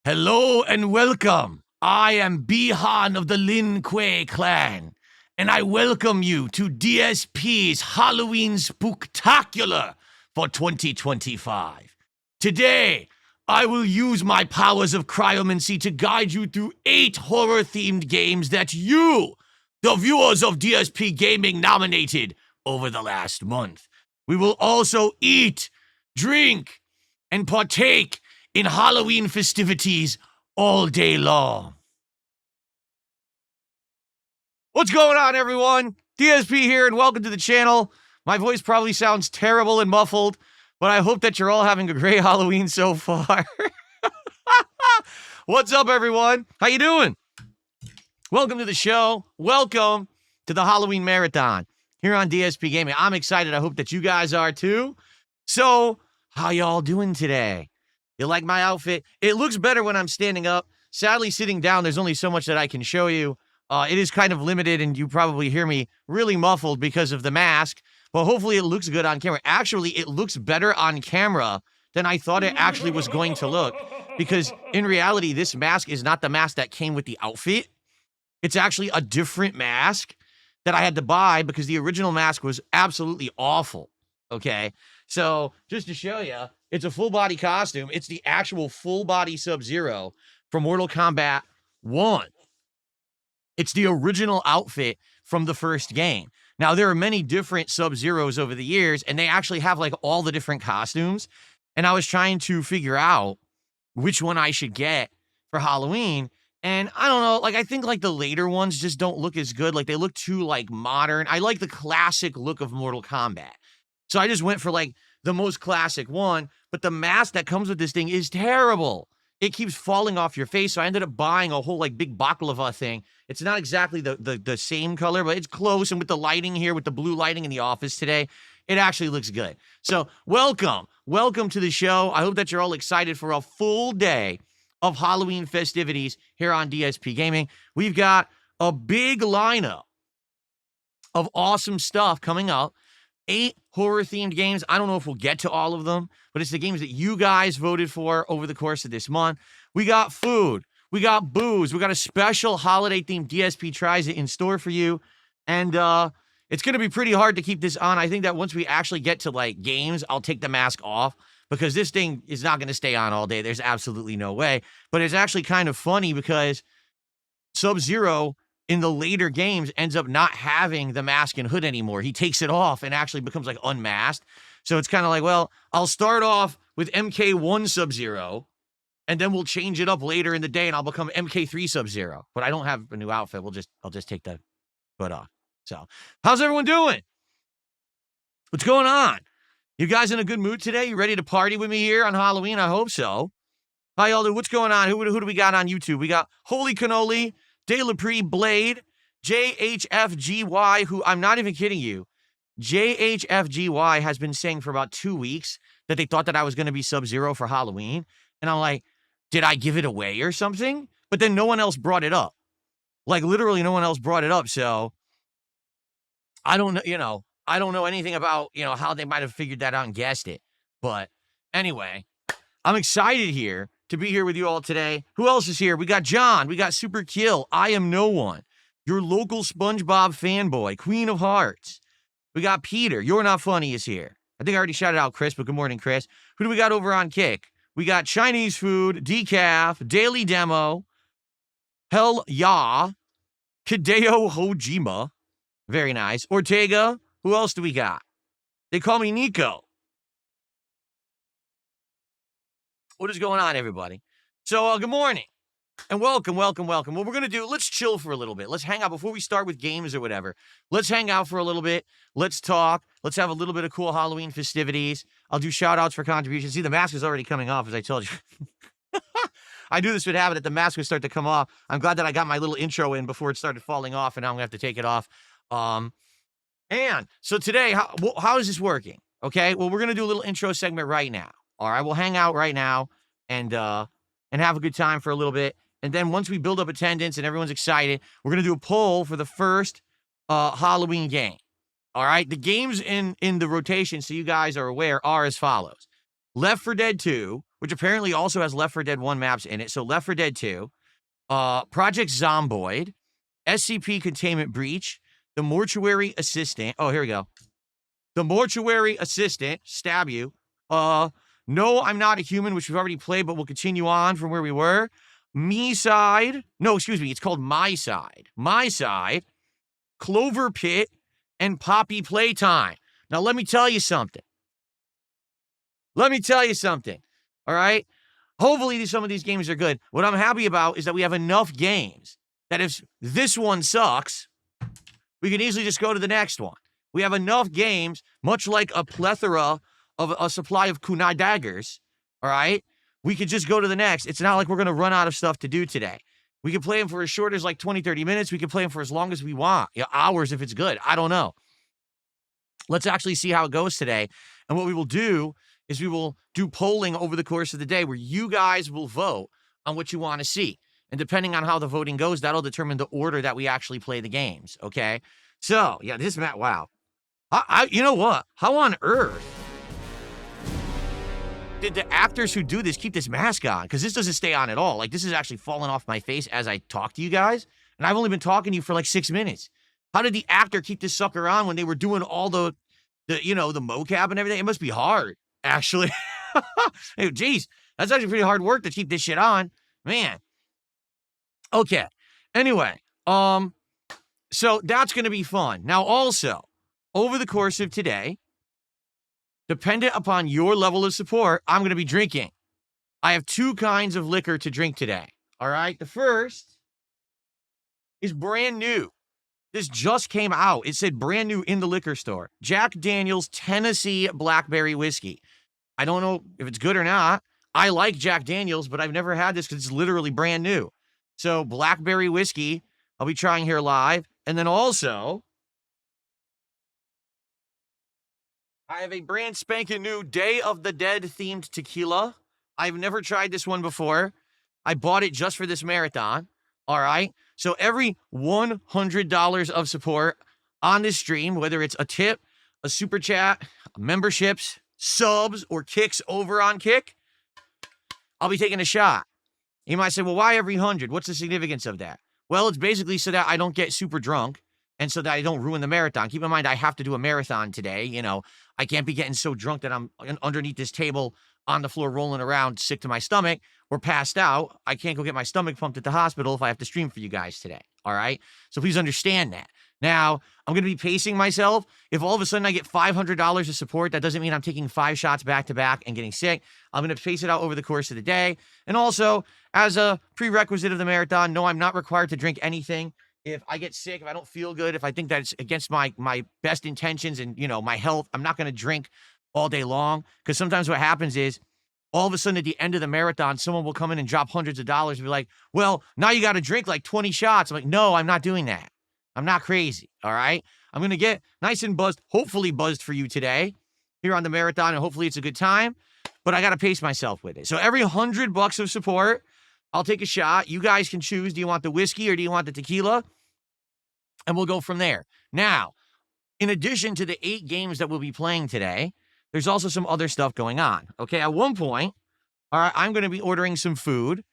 Hello and welcome. I am Bihan of the Lin Kuei clan, and I welcome you to DSP's Halloween Spooktacular for 2025. Today, I will use my powers of cryomancy to guide you through 8 horror-themed games that you, the viewers of DSP Gaming, nominated over the last month. We will also eat, drink, and partake in Halloween festivities all day long. What's going on, everyone? DSP here, and welcome to the channel. My voice probably sounds terrible and muffled, but I hope that you're all having a great Halloween so far. What's up, everyone? How you doing? Welcome to the show. Welcome to the Halloween Marathon here on DSP Gaming. I'm excited. I hope that you guys are too. So, how y'all doing today? You like my outfit? It looks better when I'm standing up. Sadly, sitting down, there's only so much that I can show you. It is kind of limited, and you probably hear me really muffled because of the mask. But hopefully it looks good on camera. Actually, it looks better on camera than I thought it actually was going to look. Because in reality, this mask is not the mask that came with the outfit. It's actually a different mask that I had to buy because the original mask was absolutely awful. Okay? So, just to show you, it's a full-body costume. It's the actual full-body Sub-Zero from Mortal Kombat 1. It's the original outfit from the first game. Now, there are many different Sub-Zeros over the years, and they actually have, like, all the different costumes. And I was trying to figure out which one I should get for Halloween. And I don't know, like, I think, like, the later ones just don't look as good. Like, they look too, like, modern. I like the classic look of Mortal Kombat. So I just went for, like, the most classic one, but the mask that comes with this thing is terrible. It keeps falling off your face, so I ended up buying a whole, like, big baklava thing. It's not exactly the same color, but it's close, and with the lighting here, with the blue lighting in the office today, it actually looks good. So, welcome to the show. I hope that you're all excited for a full day of Halloween festivities here on DSP Gaming. We've got a big lineup of awesome stuff coming up. 8 horror-themed games. I don't know if we'll get to all of them, but it's the games that you guys voted for over the course of this month. We got food. We got booze. We got a special holiday-themed DSP Tries It in store for you. And it's going to be pretty hard to keep this on. I think that once we actually get to, like, games, I'll take the mask off because this thing is not going to stay on all day. There's absolutely no way. But it's actually kind of funny because Sub-Zero in the later games ends up not having the mask and hood anymore. He takes it off and actually becomes, like, unmasked. So it's kind of like, well, I'll start off with MK1 Sub-Zero, and then we'll change it up later in the day, and I'll become MK3 Sub-Zero. But I don't have a new outfit. I'll just take the hood off. So, how's everyone doing? What's going on? You guys in a good mood today? You ready to party with me here on Halloween? I hope so. Hi, y'all. What's going on? Who do we got on YouTube? We got Holy Cannoli, De La Pre Blade, JHFGY, who I'm not even kidding you. JHFGY has been saying for about 2 weeks that they thought that I was going to be Sub-Zero for Halloween. And I'm like, did I give it away or something? But then no one else brought it up. Like, literally no one else brought it up. So I don't know, I don't know anything about, how they might have figured that out and guessed it. But anyway, I'm excited here to be here with you all today. Who else is here? We got John. We got Super Kill. I Am No One. Your local SpongeBob fanboy. Queen of Hearts. We got Peter. You're Not Funny is here. I think I already shouted out Chris, but good morning, Chris. Who do we got over on Kick? We got Chinese Food, Decaf, Daily Demo, Hell Ya, Hideo Hojima. Very nice. Ortega. Who else do we got? They call me Nico. What is going on, everybody? So, good morning, and welcome. What we're going to do, let's chill for a little bit. Let's hang out before we start with games or whatever. Let's hang out for a little bit. Let's talk. Let's have a little bit of cool Halloween festivities. I'll do shout-outs for contributions. See, the mask is already coming off, as I told you. I knew this would happen, that the mask would start to come off. I'm glad that I got my little intro in before it started falling off, and now I'm going to have to take it off. And so today, how is this working? Okay, well, we're going to do a little intro segment right now. All right, we'll hang out right now and have a good time for a little bit. And then once we build up attendance and everyone's excited, we're going to do a poll for the first Halloween game. All right, the games in the rotation, so you guys are aware, are as follows. Left 4 Dead 2, which apparently also has Left 4 Dead 1 maps in it. So Left 4 Dead 2, Project Zomboid, SCP Containment Breach, The Mortuary Assistant. Oh, here we go. The Mortuary Assistant, stab you. No, I'm Not a Human, which we've already played, but we'll continue on from where we were. Me Side. No, excuse me. It's called My Side. My Side, Clover Pit, and Poppy Playtime. Now, let me tell you something. All right? Hopefully, some of these games are good. What I'm happy about is that we have enough games that if this one sucks, we can easily just go to the next one. We have enough games, much like a plethora of a supply of kunai daggers, all right? We could just go to the next. It's not like we're going to run out of stuff to do today. We can play them for as short as like 20, 30 minutes. We can play them for as long as we want. Hours if it's good. I don't know. Let's actually see how it goes today. And what we will do is we will do polling over the course of the day where you guys will vote on what you want to see. And depending on how the voting goes, that'll determine the order that we actually play the games, okay? So, yeah, this map, wow. You know what? How on earth did the actors who do this keep this mask on? Because this doesn't stay on at all. Like, this is actually falling off my face as I talk to you guys. And I've only been talking to you for like 6 minutes. How did the actor keep this sucker on when they were doing all the mocap and everything? It must be hard, actually. Hey, geez, that's actually pretty hard work to keep this shit on. Man. Okay. Anyway, so that's going to be fun. Now, also, over the course of today, dependent upon your level of support, I'm going to be drinking. I have 2 kinds of liquor to drink today. All right. The first is brand new. This just came out. It said brand new in the liquor store. Jack Daniel's Tennessee Blackberry Whiskey. I don't know if it's good or not. I like Jack Daniel's, but I've never had this because it's literally brand new. So Blackberry Whiskey, I'll be trying here live. And then also, I have a brand spanking new Day of the Dead themed tequila. I've never tried this one before. I bought it just for this marathon. All right. So every $100 of support on this stream, whether it's a tip, a super chat, memberships, subs, or kicks over on Kick, I'll be taking a shot. You might say, well, why every 100? What's the significance of that? Well, it's basically so that I don't get super drunk and so that I don't ruin the marathon. Keep in mind, I have to do a marathon today. You know, I can't be getting so drunk that I'm underneath this table on the floor rolling around sick to my stomach or passed out. I can't go get my stomach pumped at the hospital if I have to stream for you guys today. All right? So please understand that. Now, I'm going to be pacing myself. If all of a sudden I get $500 of support, that doesn't mean I'm taking 5 shots back to back and getting sick. I'm going to pace it out over the course of the day. And also, as a prerequisite of the marathon, no, I'm not required to drink anything. If I get sick, if I don't feel good, if I think that it's against my best intentions and, my health, I'm not going to drink all day long. Because sometimes what happens is, all of a sudden at the end of the marathon, someone will come in and drop hundreds of dollars and be like, well, now you got to drink like 20 shots. I'm like, no, I'm not doing that. I'm not crazy, all right? I'm going to get nice and buzzed, hopefully buzzed for you today here on the marathon, and hopefully it's a good time, but I got to pace myself with it. So every $100 of support, I'll take a shot. You guys can choose. Do you want the whiskey or do you want the tequila? And we'll go from there. Now, in addition to the 8 games that we'll be playing today, there's also some other stuff going on, okay? At one point, all right, I'm going to be ordering some food.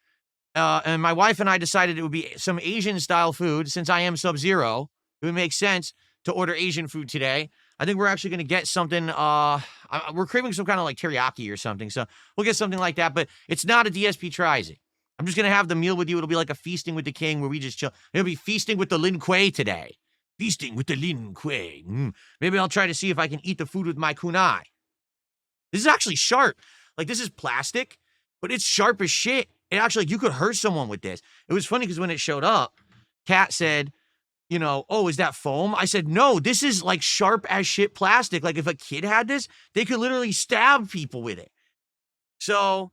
And my wife and I decided it would be some Asian-style food. Since I am Sub-Zero, it would make sense to order Asian food today. I think we're actually going to get something. We're craving some kind of like teriyaki or something. So we'll get something like that. But it's not a DSP Tries It. I'm just going to have the meal with you. It'll be like a feasting with the king where we just chill. It'll be feasting with the Lin Kuei today. Feasting with the Lin Kuei. Maybe I'll try to see if I can eat the food with my kunai. This is actually sharp. Like, this is plastic, but it's sharp as shit. It actually, you could hurt someone with this. It was funny because when it showed up, Kat said, oh, is that foam? I said, no, this is like sharp as shit plastic. Like if a kid had this, they could literally stab people with it. So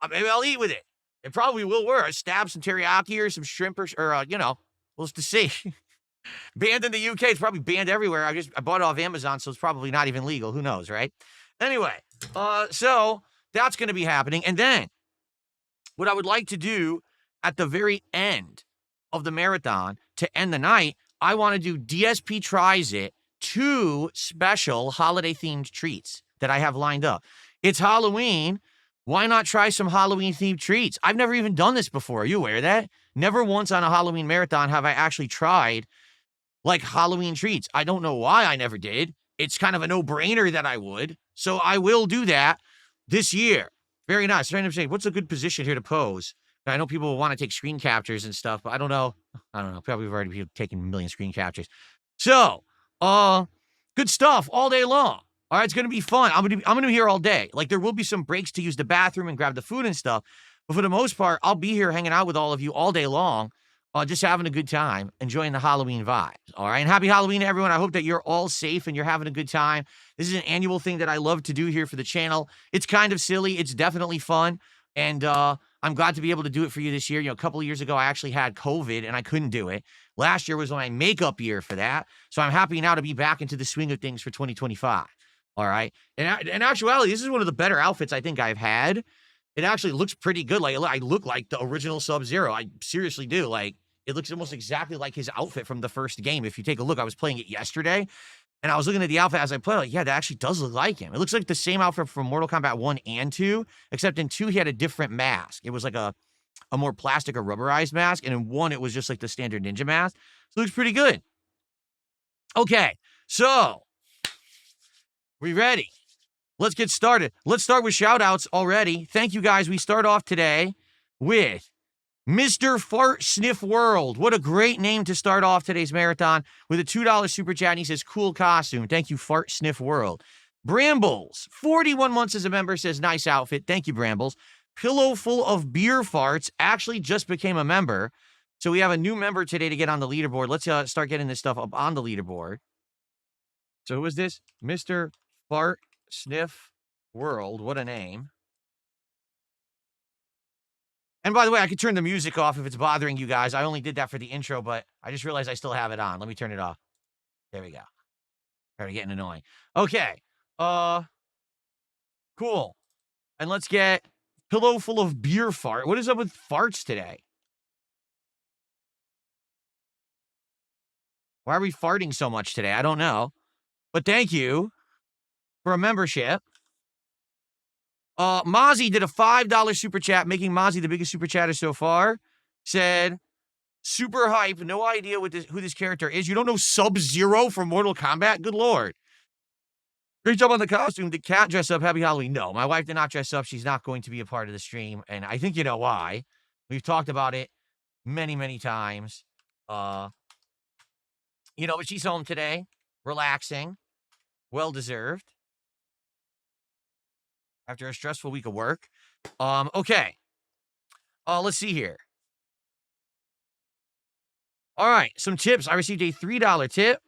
maybe I'll eat with it. It probably will work. I stab some teriyaki or some shrimp or we'll just to see. Banned in the UK. It's probably banned everywhere. I bought it off Amazon, so it's probably not even legal. Who knows, right? Anyway, so that's going to be happening. And then what I would like to do at the very end of the marathon to end the night, I want to do DSP Tries It, 2 special holiday-themed treats that I have lined up. It's Halloween. Why not try some Halloween-themed treats? I've never even done this before. Are you aware of that? Never once on a Halloween marathon have I actually tried, like, Halloween treats. I don't know why I never did. It's kind of a no-brainer that I would. So I will do that this year. Very nice. Random saying, what's a good position here to pose? I know people want to take screen captures and stuff, but I don't know. Probably we've already taken a million screen captures. So, good stuff all day long. All right, it's gonna be fun. I'm gonna be here all day. Like, there will be some breaks to use the bathroom and grab the food and stuff, but for the most part, I'll be here hanging out with all of you all day long, just having a good time, enjoying the Halloween vibes. All right, and happy Halloween to everyone. I hope that you're all safe and you're having a good time. This is an annual thing that I love to do here for the channel. It's kind of silly. It's definitely fun, and I'm glad to be able to do it for you this year. You know, a couple of years ago, I actually had COVID and I couldn't do it. Last year was my makeup year for that, so I'm happy now to be back into the swing of things for 2025. All right. And in actuality, this is one of the better outfits I think I've had. It actually looks pretty good. Like, I look like the original Sub-Zero. I seriously do. Like, it looks almost exactly like his outfit from the first game. If you take a look, I was playing it yesterday, and I was looking at the outfit as I played. Like, yeah, that actually does look like him. It looks like the same outfit from Mortal Kombat 1 and 2, except in 2, he had a different mask. It was like a more plastic or rubberized mask, and in 1, it was just like the standard ninja mask. So it looks pretty good. Okay, so we ready? Let's get started. Let's start with shout-outs already. Thank you, guys. We start off today with Mr. Fart Sniff World. What a great name to start off today's marathon with a $2 super chat. And he says, cool costume. Thank you, Fart Sniff World. Brambles, 41 months as a member, says, nice outfit. Thank you, Brambles. Pillow Full of Beer Farts actually just became a member. So we have a new member today to get on the leaderboard. Let's start getting this stuff up on the leaderboard. So who is this? Mr. Fart Sniff World. What a name. And by the way, I could turn the music off if it's bothering you guys. I only did that for the intro, but I just realized I still have it on. Let me turn it off. There we go. Already getting annoying. Okay. Cool. And let's get Pillow Full of Beer Fart. What is up with farts today? Why are we farting so much today? I don't know. But thank you for a membership. Mozzie did a $5 super chat, making Mozzie the biggest super chatter so far. Said, super hype, no idea who this character is. You don't know Sub-Zero from Mortal Kombat? Good lord. Great job on the costume. Did Cat dress up? Happy Halloween. No, my wife did not dress up. She's not going to be a part of the stream, and I think you know why. We've talked about it many, many times. But she's home today, relaxing, well-deserved, after a stressful week of work. Okay. Let's see here. All right, some tips. I received a $3 tip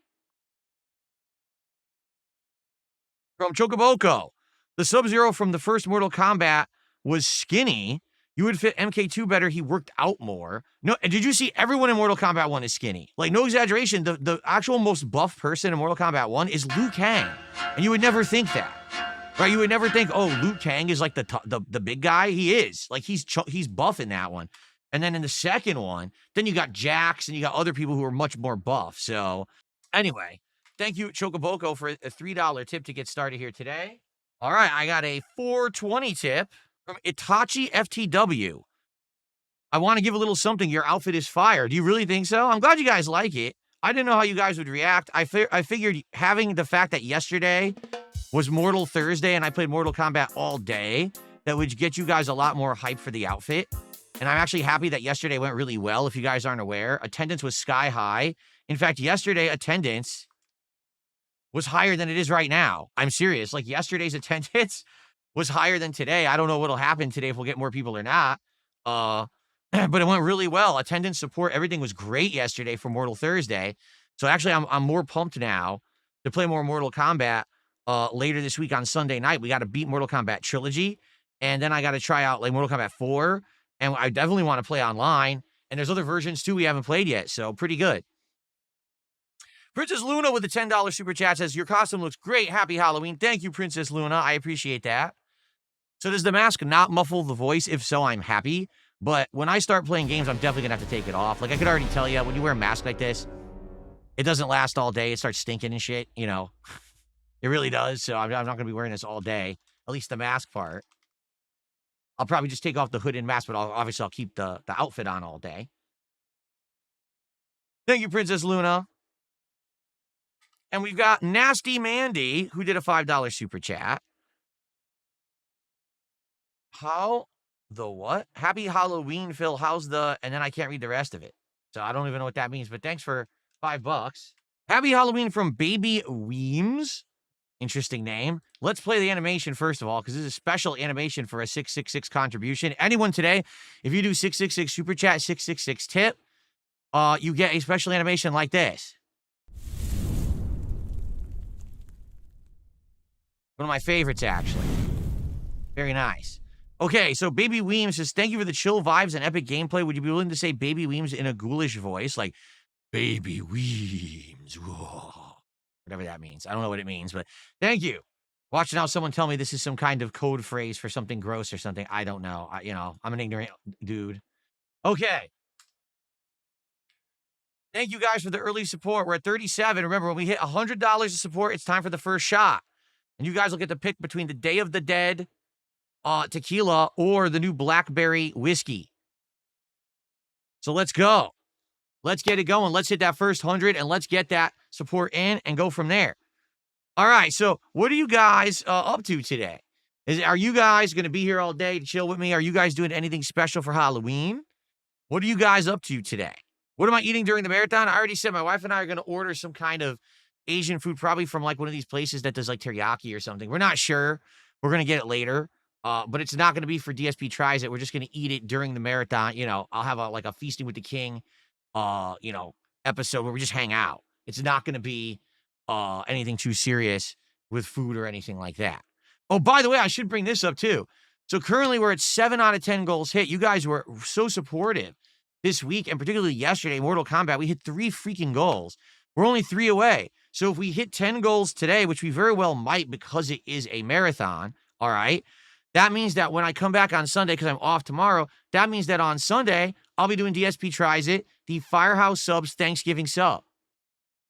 from Chocoboco. The Sub-Zero from the first Mortal Kombat was skinny. You would fit MK2 better. He worked out more. No, did you see everyone in Mortal Kombat 1 is skinny? Like, no exaggeration, the actual most buff person in Mortal Kombat 1 is Liu Kang. And you would never think that. Right, you would never think, oh, Liu Kang is like the big guy. He is. Like, he's buff in that one. And then in the second one, then you got Jax and you got other people who are much more buff. So, anyway, thank you, Chocoboco, for a $3 tip to get started here today. All right, I got a $4.20 tip from Itachi FTW. I want to give a little something. Your outfit is fire. Do you really think so? I'm glad you guys like it. I didn't know how you guys would react. I figured having the fact that yesterday was Mortal Thursday and I played Mortal Kombat all day, that would get you guys a lot more hype for the outfit. And I'm actually happy that yesterday went really well. If you guys aren't aware, attendance was sky high. In fact, yesterday attendance was higher than it is right now. I'm serious. Like, yesterday's attendance was higher than today. I don't know what'll happen today, if we'll get more people or not. But it went really well. Attendance, support, everything was great yesterday for Mortal Thursday. So actually, I'm more pumped now to play more Mortal Kombat later this week on Sunday night. We got to beat Mortal Kombat Trilogy, and then I got to try out like Mortal Kombat 4, and I definitely want to play online. And there's other versions too we haven't played yet, so pretty good. Princess Luna with the $10 super chat says, your costume looks great. Happy Halloween. Thank you, Princess Luna. I appreciate that. So does the mask not muffle the voice? If so, I'm happy. But when I start playing games, I'm definitely going to have to take it off. Like, I could already tell you, when you wear a mask like this, it doesn't last all day. It starts stinking and shit, you know. It really does. So I'm not going to be wearing this all day. At least the mask part. I'll probably just take off the hood and mask, but obviously I'll keep the outfit on all day. Thank you, Princess Luna. And we've got Nasty Mandy, who did a $5 super chat. How the what? Happy Halloween, Phil. How's the... And then I can't read the rest of it. So I don't even know what that means, but thanks for $5. Happy Halloween from Baby Weems. Interesting name. Let's play the animation first of all, because this is a special animation for a 666 contribution. Anyone today, if you do 666 super chat, 666 tip, you get a special animation like this. One of my favorites, actually. Very nice. Okay, so Baby Weems says, thank you for the chill vibes and epic gameplay. Would you be willing to say Baby Weems in a ghoulish voice? Like, Baby Weems. Whoa. Whatever that means. I don't know what it means, but thank you. Watch now someone tell me this is some kind of code phrase for something gross or something. I don't know. I'm an ignorant dude. Okay. Thank you guys for the early support. We're at 37. Remember, when we hit $100 of support, it's time for the first shot. And you guys will get to pick between the Day of the Dead tequila or the new blackberry whiskey. So let's go. Let's get it going. Let's hit that first 100 and let's get that support in and go from there. All right. So what are you guys up to today? Are you guys going to be here all day to chill with me? Are you guys doing anything special for Halloween? What are you guys up to today? What am I eating during the marathon? I already said my wife and I are going to order some kind of Asian food, probably from like one of these places that does like teriyaki or something. We're not sure. We're going to get it later. But it's not going to be for DSP Tries It. We're just going to eat it during the marathon. I'll have a Feasting with the King, episode where we just hang out. It's not going to be anything too serious with food or anything like that. Oh, by the way, I should bring this up too. So currently we're at 7 out of 10 goals hit. You guys were so supportive this week, and particularly yesterday, Mortal Kombat. We hit 3 freaking goals. We're only 3 away. So if we hit 10 goals today, which we very well might because it is a marathon, all right, that means that when I come back on Sunday, because I'm off tomorrow, that means that on Sunday, I'll be doing DSP Tries It, the Firehouse Subs Thanksgiving sub.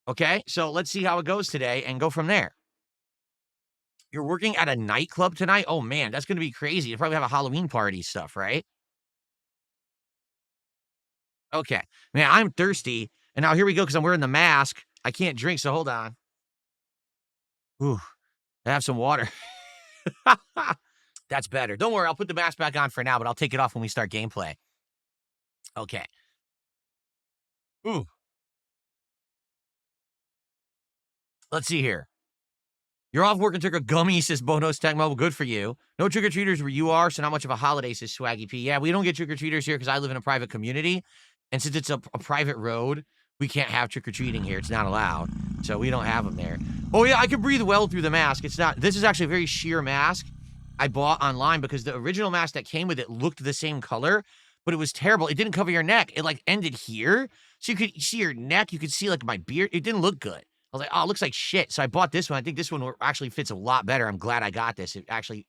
Okay? So let's see how it goes today and go from there. You're working at a nightclub tonight? Oh, man, that's going to be crazy. You probably have a Halloween party stuff, right? Okay. Man, I'm thirsty. And now here we go, because I'm wearing the mask. I can't drink, so hold on. Ooh, I have some water. That's better. Don't worry, I'll put the mask back on for now, but I'll take it off when we start gameplay. Okay. Ooh. Let's see here. You're off work and took a gummy, says Bonos Tech Mobile. Good for you. No trick-or-treaters where you are, so not much of a holiday, says Swaggy P. Yeah, we don't get trick-or-treaters here because I live in a private community. And since it's a private road, we can't have trick-or-treating here. It's not allowed. So we don't have them there. Oh, yeah, I can breathe well through the mask. This is actually a very sheer mask I bought online because the original mask that came with it looked the same color, but it was terrible. It didn't cover your neck. It like ended here. So you could see your neck. You could see like my beard. It didn't look good. I was like, oh, it looks like shit. So I bought this one. I think this one actually fits a lot better. I'm glad I got this. It actually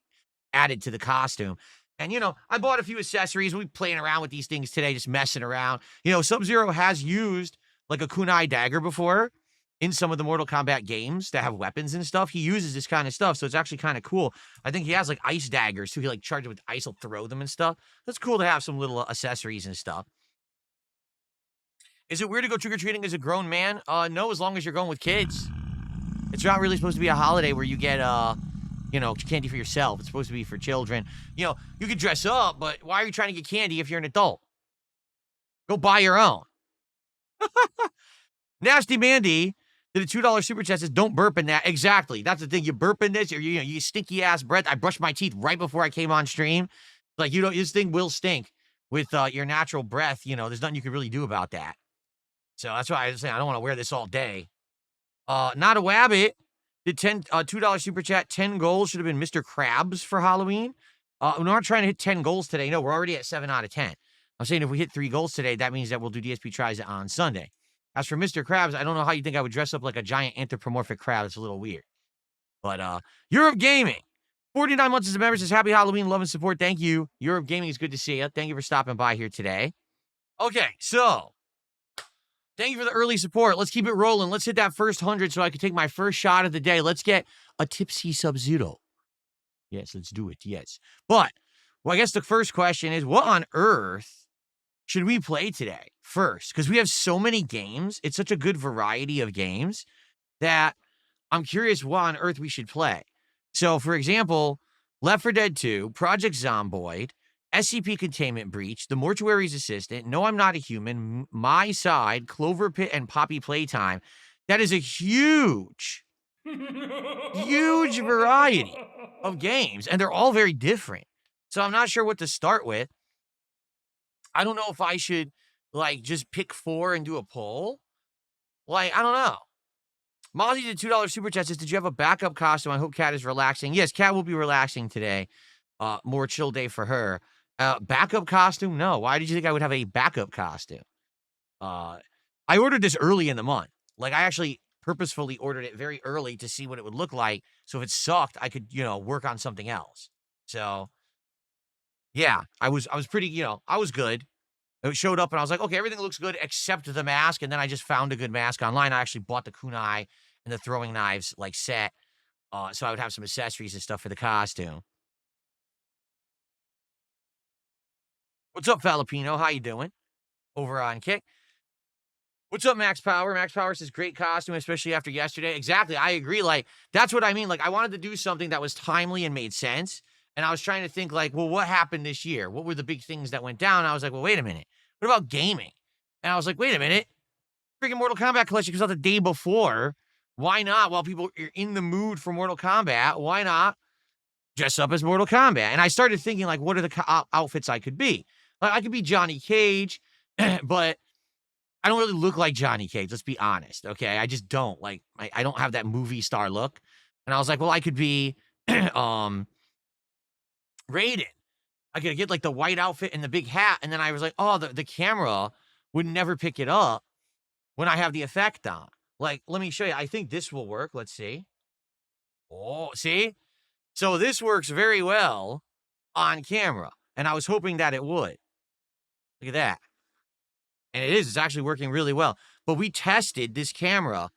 added to the costume. And, I bought a few accessories. We're playing around with these things today, just messing around. Sub-Zero has used like a kunai dagger before in some of the Mortal Kombat games that have weapons and stuff. He uses this kind of stuff, so it's actually kind of cool. I think he has like ice daggers, too. He like charges with ice, he'll throw them and stuff. That's cool to have some little accessories and stuff. Is it weird to go trick-or-treating as a grown man? No, as long as you're going with kids. It's not really supposed to be a holiday where you get, candy for yourself. It's supposed to be for children. You could dress up, but why are you trying to get candy if you're an adult? Go buy your own. Nasty Mandy did a $2 super chat, says, don't burp in that. Exactly. That's the thing. You burp in this, or you stinky ass breath. I brushed my teeth right before I came on stream. Like, this thing will stink with your natural breath. There's nothing you can really do about that. So that's why I was saying I don't want to wear this all day. Not a Wabbit did $2 super chat. 10 goals should have been Mr. Krabs for Halloween. We're not trying to hit 10 goals today. No, we're already at 7 out of 10. I'm saying if we hit 3 goals today, that means that we'll do DSP Tries It on Sunday. As for Mr. Krabs, I don't know how you think I would dress up like a giant anthropomorphic crab. It's a little weird. But Europe Gaming, 49 months as a member, says happy Halloween, love and support. Thank you. Europe Gaming is good to see you. Thank you for stopping by here today. Okay, so thank you for the early support. Let's keep it rolling. Let's hit that first 100 so I can take my first shot of the day. Let's get a tipsy Sub-Zero. Yes, let's do it. Yes. But Well, I guess the first question is, what on earth should we play today first? Because we have so many games. It's such a good variety of games that I'm curious what on earth we should play. So, for example, Left 4 Dead 2, Project Zomboid, SCP Containment Breach, The Mortuary's Assistant, No, I'm Not a Human, My Side, Clover Pit, and Poppy Playtime. That is a huge variety of games, and they're all very different. So I'm not sure what to start with. I don't know if I should, like, just pick 4 and do a poll. Like, I don't know. Mozzie did $2 super chat says, did you have a backup costume? I hope Kat is relaxing. Yes, Kat will be relaxing today. More chill day for her. Backup costume? No. Why did you think I would have a backup costume? I ordered this early in the month. Like, I actually purposefully ordered it very early to see what it would look like. So if it sucked, I could, work on something else. So, yeah, I was pretty, I was good. It showed up and I was like, okay, everything looks good except the mask. And then I just found a good mask online. I actually bought the kunai and the throwing knives like set. So I would have some accessories and stuff for the costume. What's up, Filipino? How you doing? Over on Kick. What's up, Max Power? Max Power says, great costume, especially after yesterday. Exactly. I agree. Like, that's what I mean. Like, I wanted to do something that was timely and made sense. And I was trying to think, like, well, what happened this year? What were the big things that went down? I was like, well, wait a minute. What about gaming? And I was like, wait a minute. Freaking Mortal Kombat collection comes out the day before. Why not? While people are in the mood for Mortal Kombat, why not dress up as Mortal Kombat? And I started thinking, like, what are the outfits I could be? Like, I could be Johnny Cage, but I don't really look like Johnny Cage. Let's be honest, okay? I just don't. Like, I don't have that movie star look. And I was like, well, I could be Raiden. I could get, like, the white outfit and the big hat. And then I was like, oh, the camera would never pick it up when I have the effect on. Like, let me show you. I think this will work. Let's see. Oh, see? So this works very well on camera. And I was hoping that it would. Look at that. And it is. It's actually working really well. But we tested this camera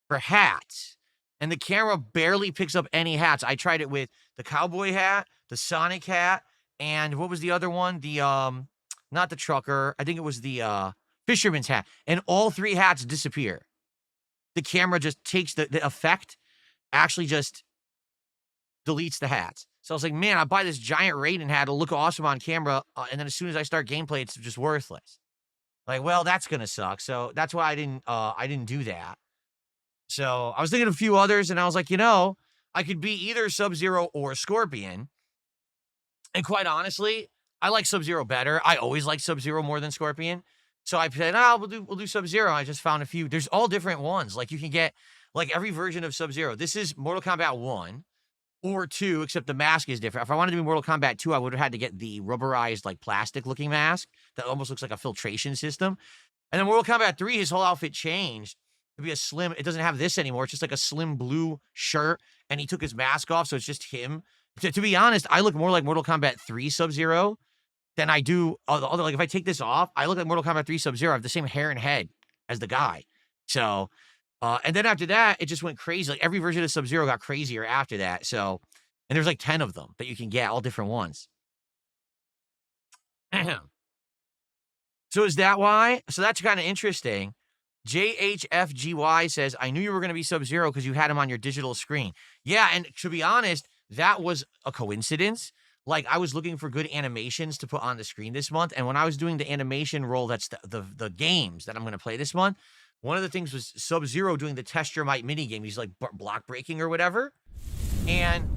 for hats. And the camera barely picks up any hats. I tried it with the cowboy hat, the Sonic hat, and what was the other one? The, not the trucker. I think it was the, fisherman's hat. And all 3 hats disappear. The camera just takes the effect, actually just deletes the hats. So I was like, man, I buy this giant Raiden hat. It'll look awesome on camera. And then as soon as I start gameplay, it's just worthless. Like, well, that's going to suck. So that's why I didn't do that. So I was thinking of a few others and I was like, I could be either Sub-Zero or Scorpion. And quite honestly, I like Sub-Zero better. I always like Sub-Zero more than Scorpion. So I said, we'll do Sub-Zero. I just found a few. There's all different ones. Like, you can get, like, every version of Sub-Zero. This is Mortal Kombat 1 or 2, except the mask is different. If I wanted to be Mortal Kombat 2, I would have had to get the rubberized, like, plastic-looking mask that almost looks like a filtration system. And then Mortal Kombat 3, his whole outfit changed to be a slim. It doesn't have this anymore. It's just like a slim blue shirt, and he took his mask off, so it's just him. To be honest, I look more like Mortal Kombat 3 Sub-Zero than I do other. Like, if I take this off, I look like Mortal Kombat 3 Sub-Zero. I have the same hair and head as the guy. So, and then after that, it just went crazy. Like, every version of Sub-Zero got crazier after that. So, and there's like 10 of them that you can get, all different ones. So is that why? So that's kind of interesting. JHFGY says, I knew you were going to be Sub-Zero because you had him on your digital screen. Yeah, and to be honest, that was a coincidence. Like, I was looking for good animations to put on the screen this month, and when I was doing the animation roll, that's the games that I'm going to play this month, one of the things was Sub-Zero doing the Test Your Might minigame. He's like block breaking or whatever, and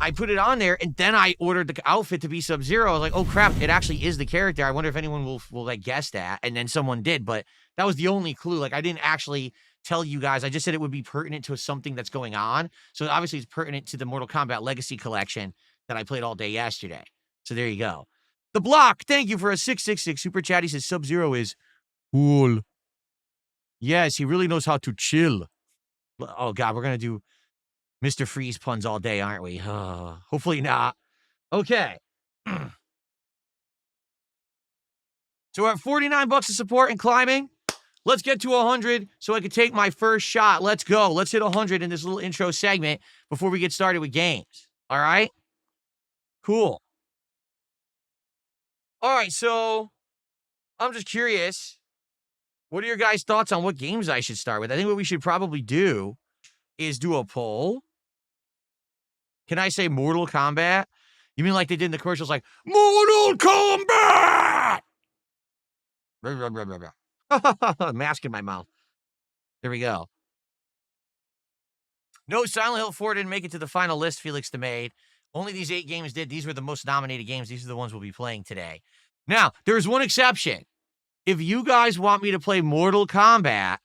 I put it on there, and then I ordered the outfit to be Sub-Zero. I was like, oh crap, it actually is the character. I wonder if anyone will like guess that, and then someone did, but that was the only clue. Like, I didn't actually tell you guys. I just said it would be pertinent to something that's going on, so obviously it's pertinent to the Mortal Kombat Legacy Collection that I played all day yesterday. So there you go. The Block, thank you for a 666 super chat. He says Sub-Zero is cool. Yes, he really knows how to chill. Oh God, we're gonna do Mr. Freeze puns all day, aren't we? Hopefully not. Okay. So we're at $49 of support and climbing. Let's get to 100 so I can take my first shot. Let's go. Let's hit 100 in this little intro segment before we get started with games. All right? Cool. All right, so I'm just curious. What are your guys' thoughts on what games I should start with? I think what we should probably do is do a poll. Can I say Mortal Kombat? You mean like they did in the commercials, like, Mortal Kombat! Mask in my mouth. There we go. No, Silent Hill 4 didn't make it to the final list Felix made. Only these 8 games did. These were the most nominated games. These are the ones we'll be playing today. Now, there's one exception. If you guys want me to play Mortal Kombat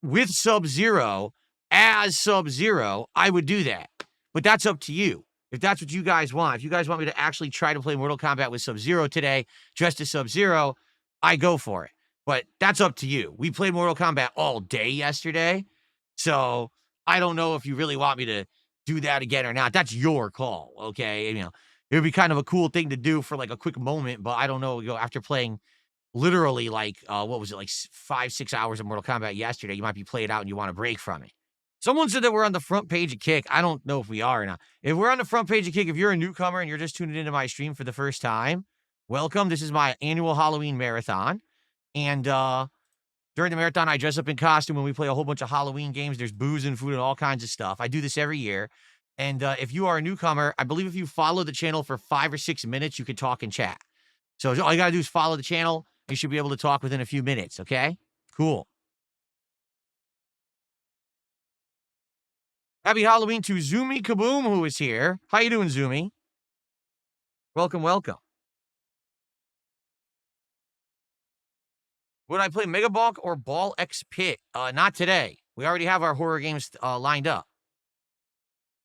with Sub-Zero as Sub-Zero, I would do that. But that's up to you. If that's what you guys want. If you guys want me to actually try to play Mortal Kombat with Sub-Zero today, dressed as Sub-Zero, I go for it. But that's up to you. We played Mortal Kombat all day yesterday. So I don't know if you really want me to do that again or not. That's your call, okay? You know, it would be kind of a cool thing to do for like a quick moment, but I don't know. After playing literally like, what was it, like 5-6 hours of Mortal Kombat yesterday, you might be played out and you want a break from it. Someone said that we're on the front page of Kick. I don't know if we are or not. If we're on the front page of Kick, if you're a newcomer and you're just tuning into my stream for the first time, welcome. This is my annual Halloween marathon. And during the marathon, I dress up in costume and we play a whole bunch of Halloween games. There's booze and food and all kinds of stuff. I do this every year. And if you are a newcomer, I believe if you follow the channel for 5 or 6 minutes, you can talk and chat. So all you got to do is follow the channel. You should be able to talk within a few minutes, okay? Cool. Happy Halloween to Zoomy Kaboom, who is here. How you doing, Zoomy? Welcome, welcome. Would I play Mega Bonk or Ball X Pit? Not today. We already have our horror games lined up.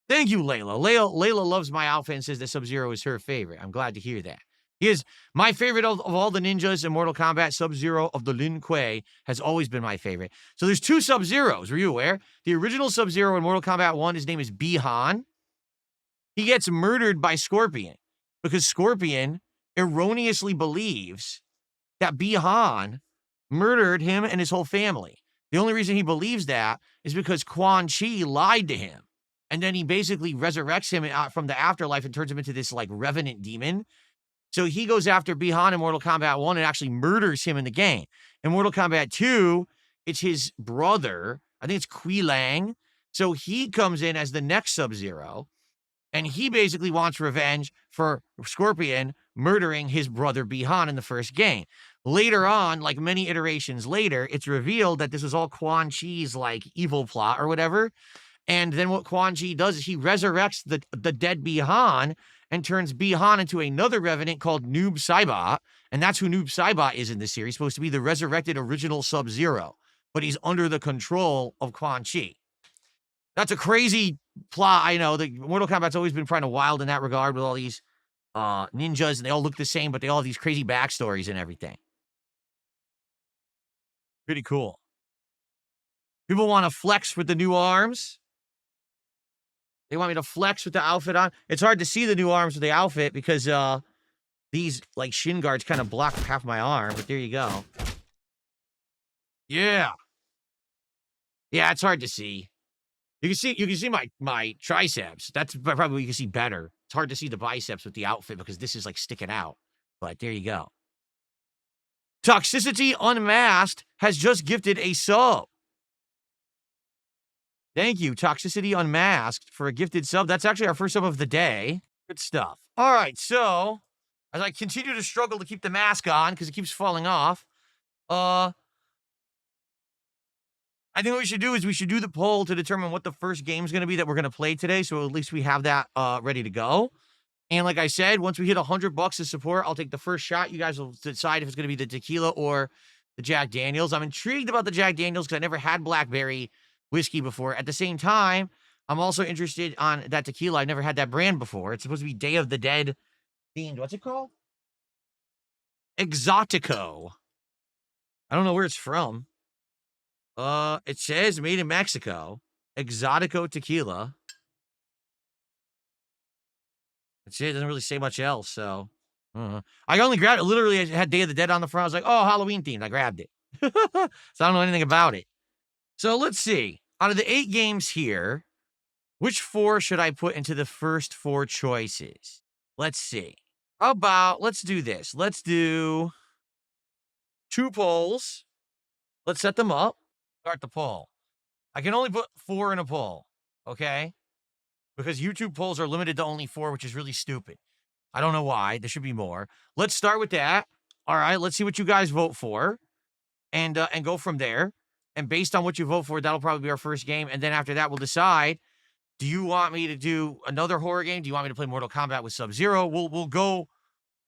Thank you, Layla. Layla loves my outfit and says that Sub-Zero is her favorite. I'm glad to hear that. He is my favorite of all the ninjas in Mortal Kombat. Sub-Zero of the Lin Kuei has always been my favorite. So there's 2 Sub-Zeros. Were you aware? The original Sub-Zero in Mortal Kombat 1, his name is Bi-Han. He gets murdered by Scorpion because Scorpion erroneously believes that Bi-Han murdered him and his whole family. The only reason he believes that is because Quan Chi lied to him. And then he basically resurrects him from the afterlife and turns him into this like revenant demon. So he goes after Bi-Han in Mortal Kombat 1 and actually murders him in the game. In Mortal Kombat 2, it's his brother. I think it's Kui Lang. So he comes in as the next Sub-Zero. And he basically wants revenge for Scorpion murdering his brother Bi-Han in the first game. Later on, like many iterations later, it's revealed that this was all Quan Chi's like evil plot or whatever. And then what Quan Chi does is he resurrects the dead Bi-Han and turns Bi-Han into another revenant called Noob Saibot. And that's who Noob Saibot is in this series, supposed to be the resurrected original Sub-Zero. But he's under the control of Quan Chi. That's a crazy plot. I know that Mortal Kombat's always been kind of wild in that regard with all these ninjas, and they all look the same, but they all have these crazy backstories and everything. Pretty cool. People want to flex with the new arms. They want me to flex with the outfit on. It's hard to see the new arms with the outfit because these like shin guards kind of block half my arm, but there you go. Yeah. Yeah, it's hard to see. You can see my triceps. That's probably you can see better. It's hard to see the biceps with the outfit because this is like sticking out. But there you go. Toxicity Unmasked has just gifted a sub. Thank you, Toxicity Unmasked, for a gifted sub. That's actually our first sub of the day. Good stuff. All right, so as I continue to struggle to keep the mask on because it keeps falling off, I think what we should do is we should do the poll to determine what the first game is going to be that we're going to play today, so at least we have that ready to go. And like I said, once we hit $100 of support, I'll take the first shot. You guys will decide if it's going to be the tequila or the Jack Daniels. I'm intrigued about the Jack Daniels because I never had blackberry whiskey before. At the same time, I'm also interested on that tequila. I've never had that brand before. It's supposed to be Day of the Dead themed. What's it called? Exotico. I don't know where it's from. It says made in Mexico. Exotico tequila. That's it. It doesn't really say much else, so. I only grabbed it. Literally, I had Day of the Dead on the front. I was like, oh, Halloween themed. I grabbed it. So I don't know anything about it. So let's see. Out of the 8 games here, which 4 should I put into the first 4 choices? Let's see. How about, let's do this. Let's do 2 polls. Let's set them up. Start the poll. I can only put 4 in a poll, okay? Because YouTube polls are limited to only 4, which is really stupid. I don't know why. There should be more. Let's start with that. All right, let's see what you guys vote for, and go from there. And based on what you vote for, that'll probably be our first game. And then after that, we'll decide, do you want me to do another horror game? Do you want me to play Mortal Kombat with Sub-Zero? We'll go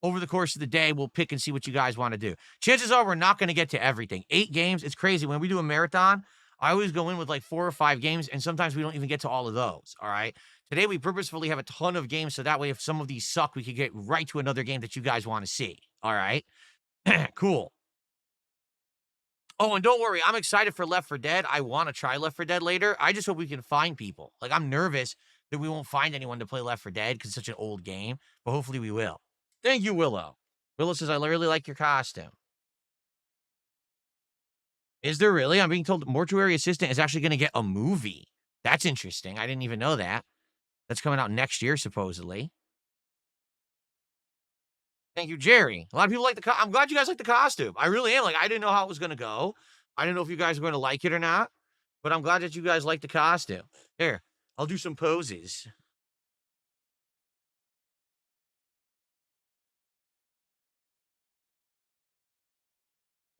over the course of the day. We'll pick and see what you guys want to do. Chances are we're not going to get to everything. 8 games, it's crazy. When we do a marathon, I always go in with like 4 or 5 games, and sometimes we don't even get to all of those, all right? Today, we purposefully have a ton of games, so that way, if some of these suck, we could get right to another game that you guys want to see, all right? Cool. Oh, and don't worry, I'm excited for Left 4 Dead. I want to try Left 4 Dead later. I just hope we can find people. Like, I'm nervous that we won't find anyone to play Left 4 Dead because it's such an old game, but hopefully we will. Thank you, Willow. Willow says, I really like your costume. Is there really? I'm being told Mortuary Assistant is actually going to get a movie. That's interesting. I didn't even know that. That's coming out next year, supposedly. Thank you, Jerry. A lot of people like the I'm glad you guys like the costume. I really am. Like, I didn't know how it was going to go. I didn't know if you guys were going to like it or not, but I'm glad that you guys like the costume. Here, I'll do some poses.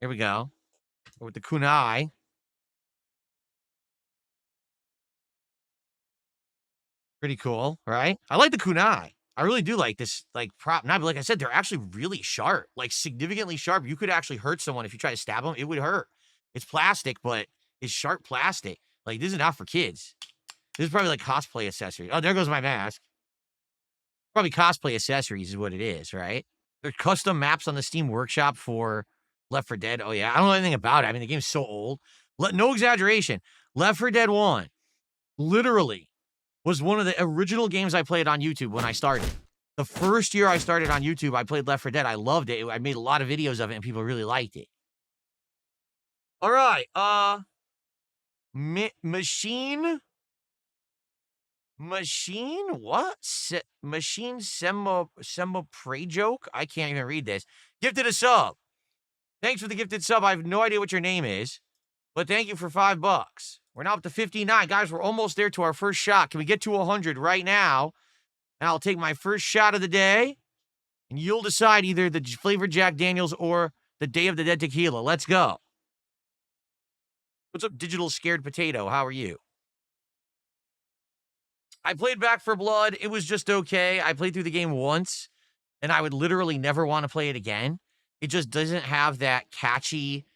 Here we go. With the kunai. Pretty cool, right? I like the kunai. I really do like this, like, prop knife. But like I said, they're actually really sharp, like significantly sharp. You could actually hurt someone if you try to stab them. It would hurt. It's plastic, but it's sharp plastic. Like, this is not for kids. This is probably like cosplay accessories. Oh, there goes my mask. Probably cosplay accessories is what it is, right? There's custom maps on the Steam Workshop for Left 4 Dead. Oh, yeah. I don't know anything about it. I mean, the game's so old. No exaggeration. Left 4 Dead 1 literally was one of the original games I played on YouTube when I started. The first year I started on YouTube, I played Left 4 Dead. I loved it. I made a lot of videos of it, and people really liked it. All right. Machine what? Machine Sema Pray Joke? I can't even read this. Gifted a sub. Thanks for the gifted sub. I have no idea what your name is, but thank you for $5. We're now up to 59. Guys, we're almost there to our first shot. Can we get to 100 right now? And I'll take my first shot of the day, and you'll decide either the flavored Jack Daniels or the Day of the Dead tequila. Let's go. What's up, Digital Scared Potato? How are you? I played Back 4 Blood. It was just okay. I played through the game once, and I would literally never want to play it again. It just doesn't have that catchy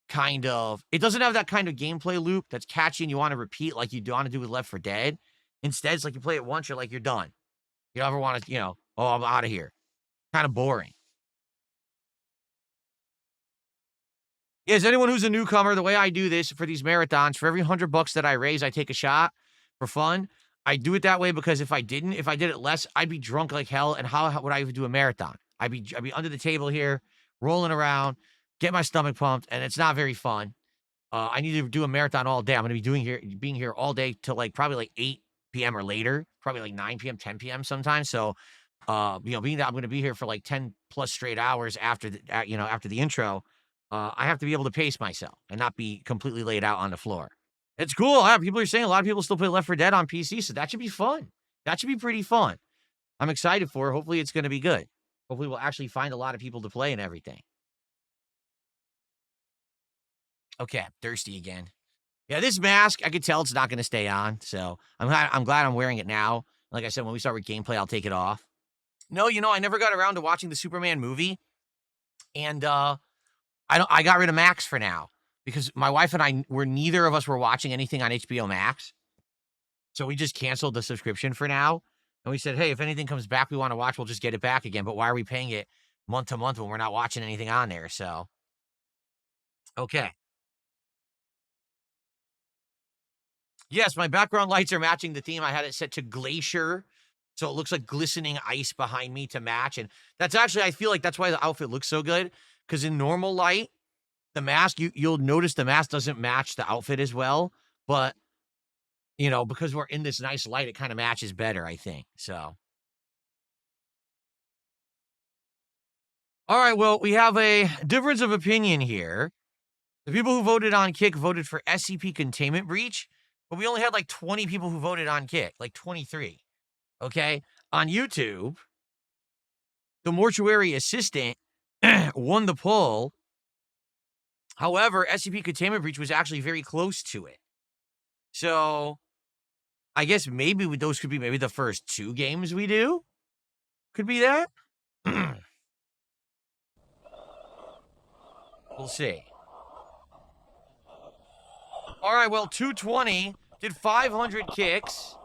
kind of... It doesn't have that kind of gameplay loop that's catchy and you want to repeat like you want to do with Left 4 Dead. Instead, it's like you play it once, you're like, you're done. You don't ever want to, oh, I'm out of here. Kind of boring. Yes, anyone who's a newcomer, the way I do this for these marathons, for every $100 that I raise, I take a shot for fun. I do it that way because if I did it less, I'd be drunk like hell. And how would I even do a marathon? I'd be under the table here, rolling around, get my stomach pumped, and it's not very fun. I need to do a marathon all day. I'm going to be being here all day till probably like 8 p.m. or later, probably like 9 p.m., 10 p.m. sometimes. So, being that I'm going to be here for like 10 plus straight hours after the intro, I have to be able to pace myself and not be completely laid out on the floor. It's cool. People are saying a lot of people still play Left 4 Dead on PC, so that should be fun. That should be pretty fun. I'm excited for it. Hopefully it's going to be good. Hopefully we'll actually find a lot of people to play and everything. Okay, I'm thirsty again. Yeah, this mask, I could tell it's not going to stay on, so I'm glad I'm wearing it now. Like I said, when we start with gameplay, I'll take it off. No, I never got around to watching the Superman movie, and I got rid of Max for now because my wife and I neither of us were watching anything on HBO Max, so we just canceled the subscription for now. And we said, hey, if anything comes back we want to watch, we'll just get it back again. But why are we paying it month to month when we're not watching anything on there? So, okay. Yes, my background lights are matching the theme. I had it set to glacier, so it looks like glistening ice behind me to match. And that's actually, I feel like that's why the outfit looks so good, because in normal light, the mask, you'll notice the mask doesn't match the outfit as well. But, because we're in this nice light, it kind of matches better, I think. So, All right, well, we have a difference of opinion here. The people who voted on Kick voted for SCP Containment Breach, but we only had like 20 people who voted on Kick, like 23. Okay? On YouTube, the mortuary assistant won the poll. However, SCP Containment Breach was actually very close to it. So I guess maybe those could be maybe the first 2 games we do. Could be that. We'll see. All right, well, 220 did 500 kicks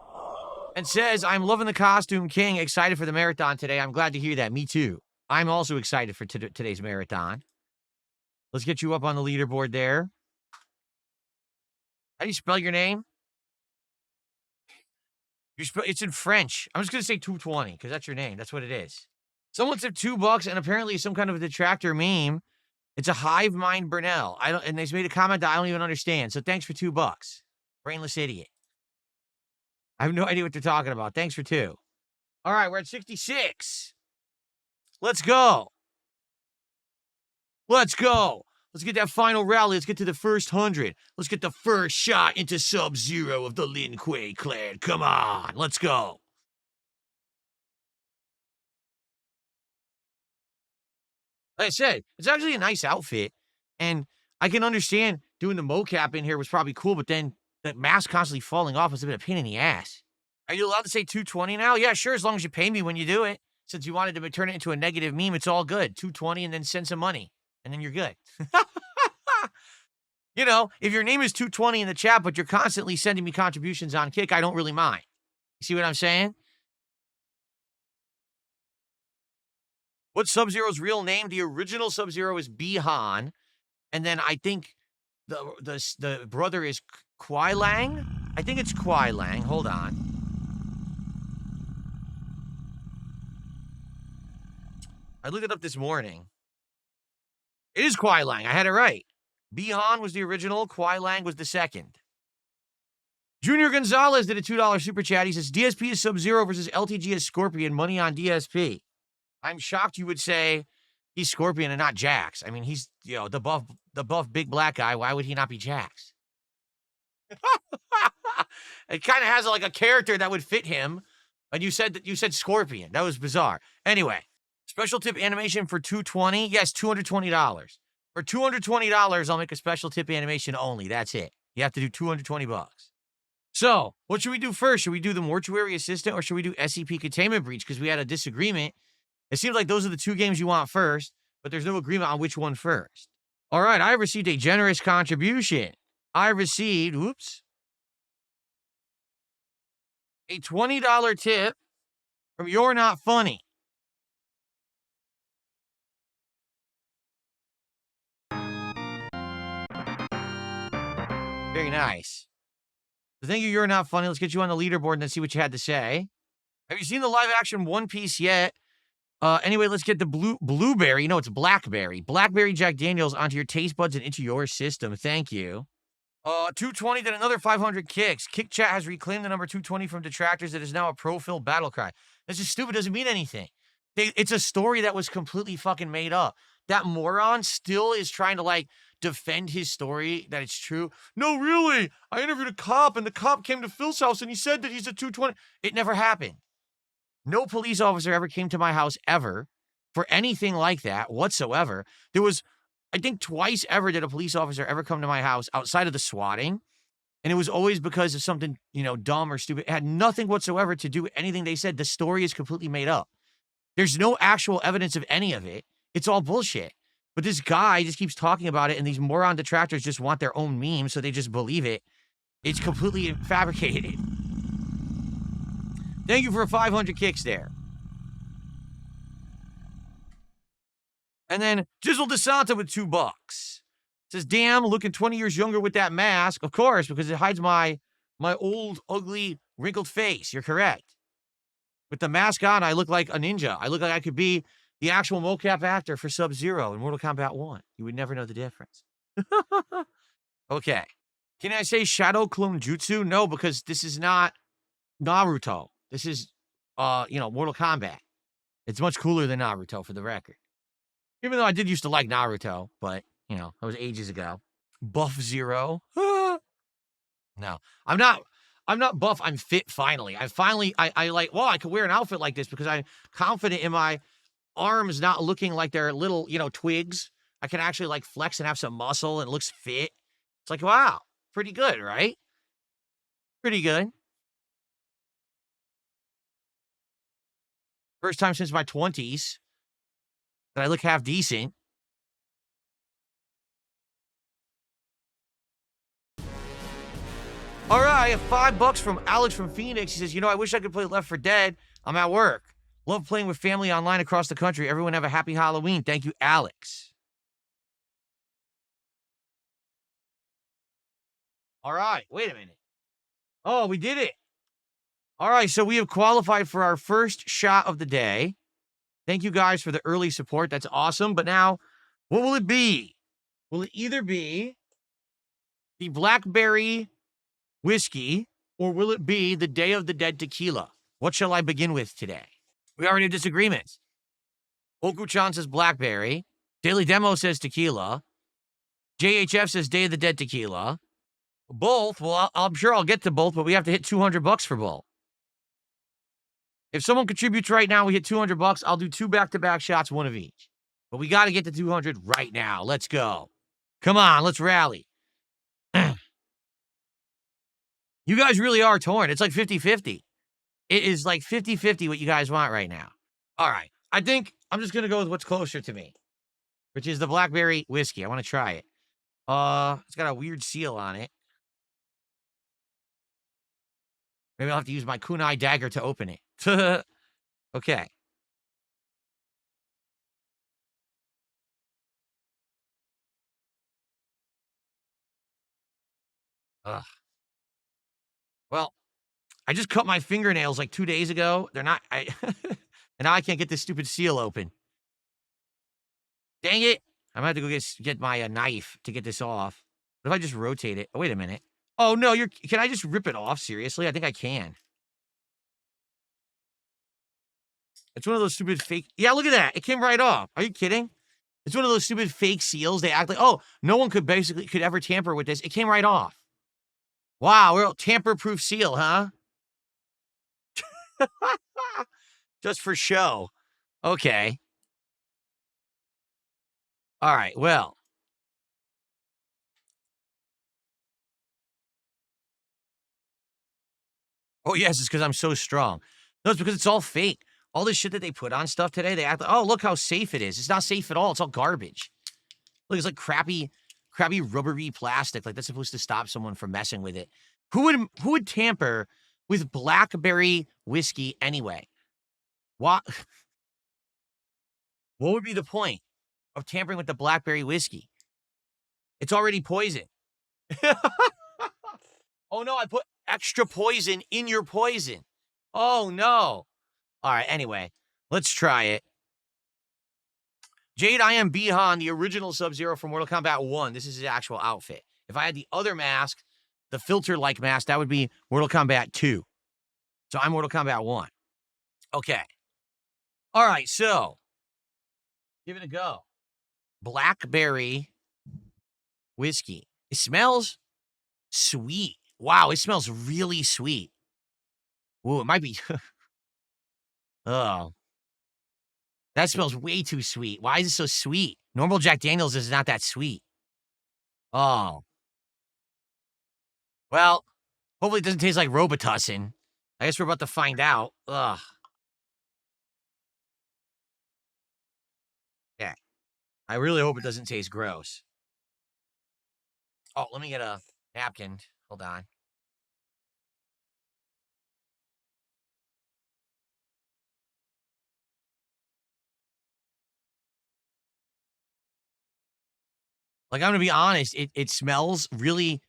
and says, I'm loving the costume king. Excited for the marathon today. I'm glad to hear that. Me too. I'm also excited for today's marathon. Let's get you up on the leaderboard there. How do you spell your name? It's in French. I'm just going to say 220 because that's your name. That's what it is. Someone said $2 and apparently some kind of a detractor meme. It's a hive mind Burnell. And they made a comment that I don't even understand. So thanks for $2. Brainless idiot. I have no idea what they're talking about. Thanks for 2. All right, we're at 66. Let's go. Let's go. Let's get that final rally. Let's get to the first 100. Let's get the first shot into Sub-Zero of the Lin Kuei clan. Come on. Let's go. Like I said, it's actually a nice outfit. And I can understand doing the mocap in here was probably cool, but then the mask constantly falling off was a bit of a pain in the ass. Are you allowed to say 220 now? Yeah, sure, as long as you pay me when you do it. Since you wanted to turn it into a negative meme, it's all good. 220 and then send some money. And then you're good. You know, if your name is 220 in the chat, but you're constantly sending me contributions on Kick, I don't really mind. You see what I'm saying? What's Sub-Zero's real name? The original Sub-Zero is Bihan. And then I think the brother is Kwai Lang. I think it's Kwai Lang. Hold on. I looked it up this morning. It is Kwai Lang. I had it right. Bihan was the original. Kwai Lang was the second. Junior Gonzalez did a $2 super chat. He says, DSP is Sub-Zero versus LTG is Scorpion. Money on DSP. I'm shocked you would say he's Scorpion and not Jax. I mean, he's, you know, the buff big black guy. Why would he not be Jax? It kind of has like a character that would fit him. And you said Scorpion. That was bizarre. Anyway, special tip animation for $220. Yes, $220. For $220, I'll make a special tip animation only. That's it. You have to do $220. So, what should we do first? Should we do the mortuary assistant or should we do SCP Containment Breach? Because we had a disagreement. It seems like those are the 2 games you want first, but there's no agreement on which one first. All right, I received a generous contribution. I received, a $20 tip from You're Not Funny. Very nice. So thank you, You're Not Funny. Let's get you on the leaderboard and then see what you had to say. Have you seen the live-action One Piece yet? Anyway, let's get the blueberry. No, it's blackberry. Blackberry Jack Daniels onto your taste buds and into your system. Thank you. 220 did another 500 kicks. Kick chat has reclaimed the number 220 from detractors. It is now a pro-fill battle cry. That's just stupid. Doesn't mean anything. It's a story that was completely fucking made up. That moron still is trying to, like, defend his story that it's true. No, really. I interviewed a cop, and the cop came to Phil's house, and he said that he's a 220. It never happened. No police officer ever came to my house ever for anything like that whatsoever. There was, I think, twice ever did a police officer ever come to my house outside of the swatting. And it was always because of something, you know, dumb or stupid. It had nothing whatsoever to do with anything they said. The story is completely made up. There's no actual evidence of any of it. It's all bullshit. But this guy just keeps talking about it, and these moron detractors just want their own meme, so they just believe it. It's completely fabricated. Thank you for 500 kicks there. And then Jizzle DeSanta with $2. Says, damn, looking 20 years younger with that mask. Of course, because it hides my old, ugly, wrinkled face. You're correct. With the mask on, I look like a ninja. I look like I could be the actual mocap actor for Sub-Zero in Mortal Kombat 1. You would never know the difference. Okay. Can I say Shadow Clone Jutsu? No, because this is not Naruto. This is, Mortal Kombat. It's much cooler than Naruto, for the record. Even though I did used to like Naruto, but, you know, that was ages ago. Buff Zero. No, I'm not. I'm not buff. I'm fit finally. I like, well, I could wear an outfit like this because I'm confident in my arms not looking like they're little, you know, twigs. I can actually like flex and have some muscle and it looks fit. It's like, wow, pretty good, right? Pretty good. First time since my 20s that I look half decent. All right, I have $5 from Alex from Phoenix. He says, you know, I wish I could play Left 4 Dead. I'm at work. Love playing with family online across the country. Everyone have a happy Halloween. Thank you, Alex. All right, wait a minute. Oh, we did it. All right, so we have qualified for our first shot of the day. Thank you guys for the early support. That's awesome. But now, what will it be? Will it either be the Blackberry Whiskey or will it be the Day of the Dead Tequila? What shall I begin with today? We already have disagreements. Oku-chan says Blackberry. Daily Demo says Tequila. JHF says Day of the Dead Tequila. Both, well, I'm sure I'll get to both, but we have to hit $200 for both. If someone contributes right now, we hit $200. I'll do 2 back-to-back shots, 1 of each. But we got to get to 200 right now. Let's go. Come on, let's rally. You guys really are torn. It's like 50-50. It is like 50-50 what you guys want right now. All right. I think I'm just going to go with what's closer to me, which is the Blackberry Whiskey. I want to try it. It's got a weird seal on it. Maybe I'll have to use my kunai dagger to open it. Okay. Ugh. Well, I just cut my fingernails like 2 days ago. They're not, and now I can't get this stupid seal open. Dang it. I'm going to have to go get my knife to get this off. What if I just rotate it? Oh, wait a minute. Oh, no, can I just rip it off? Seriously? I think I can. It's one of those stupid fake. Yeah, look at that. It came right off. Are you kidding? It's one of those stupid fake seals. They act like, oh, no one could ever tamper with this. It came right off. Wow, we're a tamper-proof seal, huh? Just for show. Okay. All right, well. Oh, yes, it's because I'm so strong. No, it's because it's all fake. All this shit that they put on stuff today, they act like, oh, look how safe it is. It's not safe at all. It's all garbage. Look, it's like crappy rubbery plastic. Like that's supposed to stop someone from messing with it. Who would tamper with Blackberry Whiskey anyway? What would be the point of tampering with the Blackberry Whiskey? It's already poison. Oh no, I put extra poison in your poison. Oh no. All right, anyway, let's try it. Jade, I am Bihan, the original Sub-Zero from Mortal Kombat 1. This is his actual outfit. If I had the other mask, the filter-like mask, that would be Mortal Kombat 2. So I'm Mortal Kombat 1. Okay. All right, so give it a go. Blackberry Whiskey. It smells sweet. Wow, it smells really sweet. Ooh, it might be. Oh. That smells way too sweet. Why is it so sweet? Normal Jack Daniels is not that sweet. Oh. Well, hopefully it doesn't taste like Robitussin. I guess we're about to find out. Ugh. Yeah. I really hope it doesn't taste gross. Oh, let me get a napkin. Hold on. Like, I'm gonna be honest, it smells really,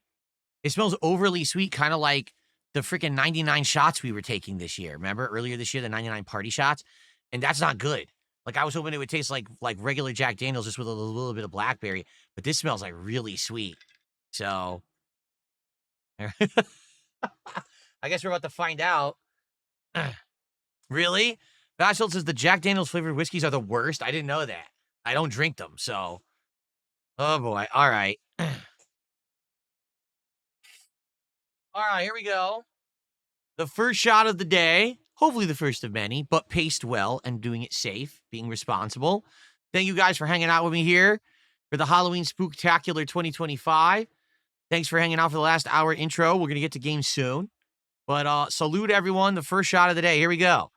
it smells overly sweet, kind of like the freaking 99 shots we were taking this year. Remember earlier this year, the 99 party shots? And that's not good. Like, I was hoping it would taste like regular Jack Daniels just with a little bit of blackberry, but this smells like really sweet. So, I guess we're about to find out. Really? Bashel says the Jack Daniels flavored whiskeys are the worst. I didn't know that. I don't drink them, so. Oh, boy. All right. All right, here we go. The first shot of the day. Hopefully the first of many, but paced well and doing it safe, being responsible. Thank you guys for hanging out with me here for the Halloween Spooktacular 2025. Thanks for hanging out for the last hour intro. We're going to get to games soon. But salute everyone. The first shot of the day. Here we go.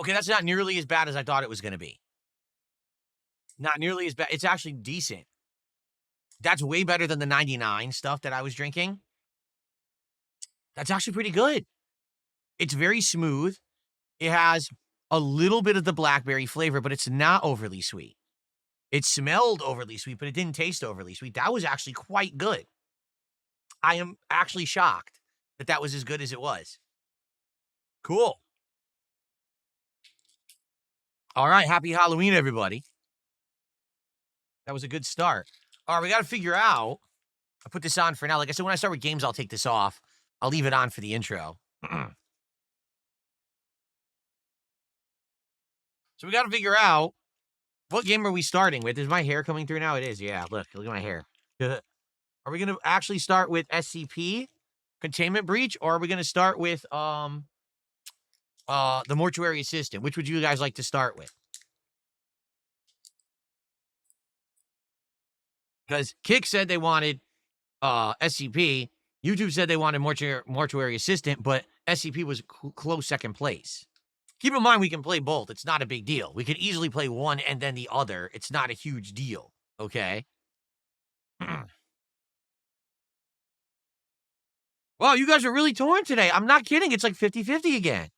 Okay, that's not nearly as bad as I thought it was going to be. Not nearly as bad. It's actually decent. That's way better than the 99 stuff that I was drinking. That's actually pretty good. It's very smooth. It has a little bit of the blackberry flavor, but it's not overly sweet. It smelled overly sweet, but it didn't taste overly sweet. That was actually quite good. I am actually shocked that that was as good as it was. Cool. All right. Happy Halloween, everybody. That was a good start. All right. We got to figure out. I put this on for now. Like I said, when I start with games, I'll take this off. I'll leave it on for the intro. So we got to figure out what game are we starting with. Is my hair coming through now? It is. Yeah. Look at my hair. Are we going to actually start with SCP, Containment Breach, or are we going to start with the Mortuary Assistant? Which would you guys like to start with? Because Kick said they wanted SCP. YouTube said they wanted Mortuary Assistant, but SCP was close second place. Keep in mind, we can play both. It's not a big deal. We could easily play one and then the other. It's not a huge deal, okay? Wow, you guys are really torn today. I'm not kidding. It's like 50-50 again.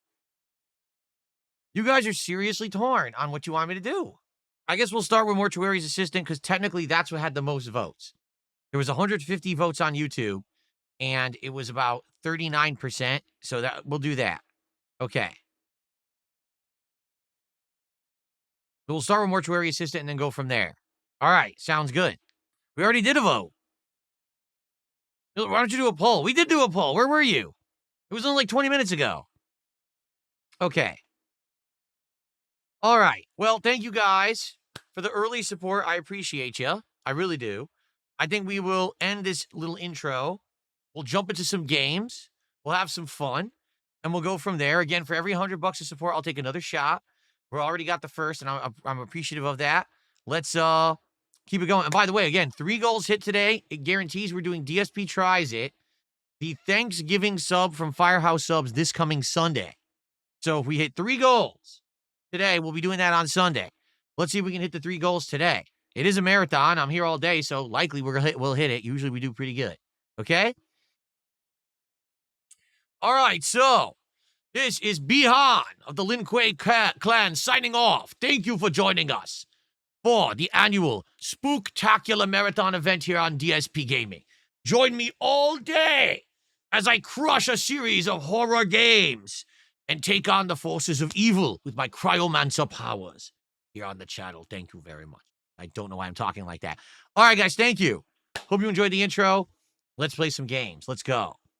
You guys are seriously torn on what you want me to do. I guess we'll start with Mortuary's Assistant because technically that's what had the most votes. There was 150 votes on YouTube, and it was about 39%, so that we'll do that. Okay. So we'll start with Mortuary Assistant and then go from there. All right, sounds good. We already did a vote. Why don't you do a poll? We did do a poll. Where were you? It was only like 20 minutes ago. Okay. All right. Well, thank you guys for the early support. I appreciate you. I really do. I think we will end this little intro. We'll jump into some games. We'll have some fun. And we'll go from there. Again, for every $100 of support, I'll take another shot. We already got the first, and I'm appreciative of that. Let's keep it going. And by the way, again, 3 goals hit today. It guarantees we're doing DSP Tries It, the Thanksgiving sub from Firehouse Subs this coming Sunday. So if we hit 3 goals today, we'll be doing that on Sunday. Let's see if we can hit the 3 goals today. It is a marathon. I'm here all day, so likely we'll hit it. Usually we do pretty good. Okay? All right, so this is Bihan of the Lin Kuei clan signing off. Thank you for joining us for the annual Spooktacular Marathon event here on DSP Gaming. Join me all day as I crush a series of horror games and take on the forces of evil with my cryomancer powers here on the channel. Thank you very much. I don't know why I'm talking like that. All right, guys, thank you. Hope you enjoyed the intro. Let's play some games. Let's go.